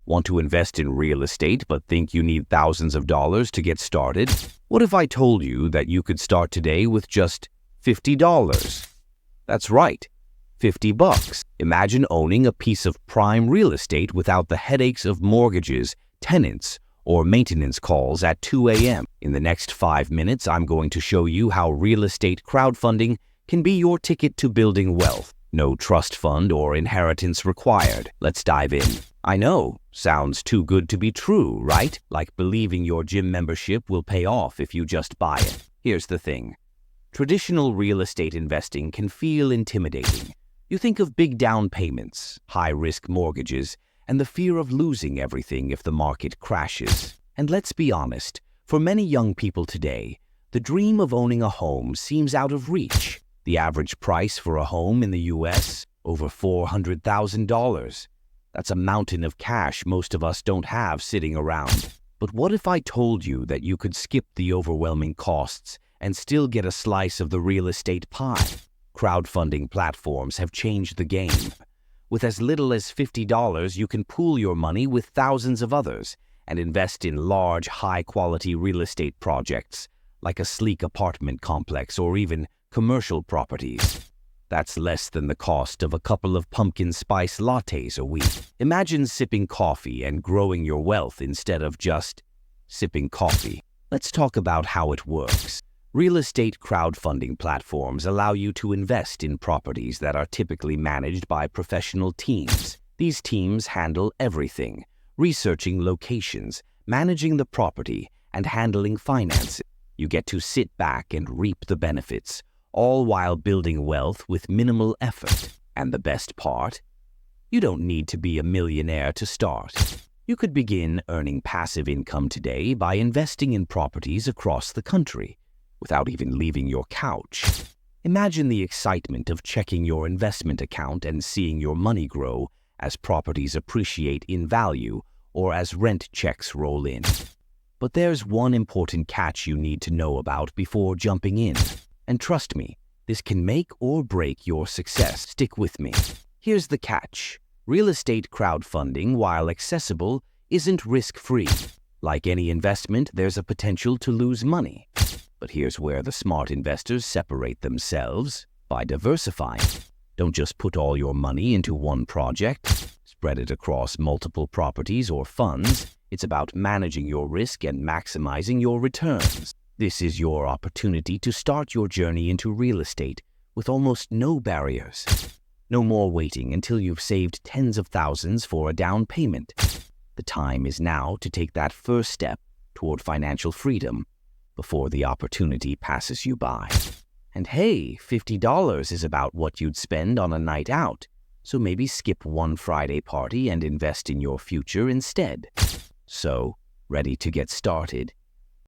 Want to invest in real estate but think you need thousands of dollars to get started? What if I told you that you could start today with just $50? That's right, $50. Imagine owning a piece of prime real estate without the headaches of mortgages, tenants, or maintenance calls at 2 a.m. In the next 5 minutes, I'm going to show you how real estate crowdfunding can be your ticket to building wealth. No trust fund or inheritance required. Let's dive in. I know, sounds too good to be true, right? Like believing your gym membership will pay off if you just buy it. Here's the thing. Traditional real estate investing can feel intimidating. You think of big down payments, high-risk mortgages, and the fear of losing everything if the market crashes. And let's be honest, for many young people today, the dream of owning a home seems out of reach. The average price for a home in the U.S., over $400,000. That's a mountain of cash most of us don't have sitting around. But what if I told you that you could skip the overwhelming costs and still get a slice of the real estate pie? Crowdfunding platforms have changed the game. With as little as $50, you can pool your money with thousands of others and invest in large, high-quality real estate projects, like a sleek apartment complex or even commercial properties. That's less than the cost of a couple of pumpkin spice lattes a week. Imagine sipping coffee and growing your wealth instead of just sipping coffee. Let's talk about how it works. Real estate crowdfunding platforms allow you to invest in properties that are typically managed by professional teams. These teams handle everything: researching locations, managing the property, and handling finances. You get to sit back and reap the benefits, all while building wealth with minimal effort. And the best part? You don't need to be a millionaire to start. You could begin earning passive income today by investing in properties across the country, without even leaving your couch. Imagine the excitement of checking your investment account and seeing your money grow as properties appreciate in value or as rent checks roll in. But there's one important catch you need to know about before jumping in. And trust me, this can make or break your success. Stick with me. Here's the catch. Real estate crowdfunding, while accessible, isn't risk-free. Like any investment, there's a potential to lose money. But here's where the smart investors separate themselves: by diversifying. Don't just put all your money into one project. Spread it across multiple properties or funds. It's about managing your risk and maximizing your returns. This is your opportunity to start your journey into real estate with almost no barriers. No more waiting until you've saved tens of thousands for a down payment. The time is now to take that first step toward financial freedom before the opportunity passes you by. And hey, $50 is about what you'd spend on a night out, so maybe skip one Friday party and invest in your future instead. So, ready to get started?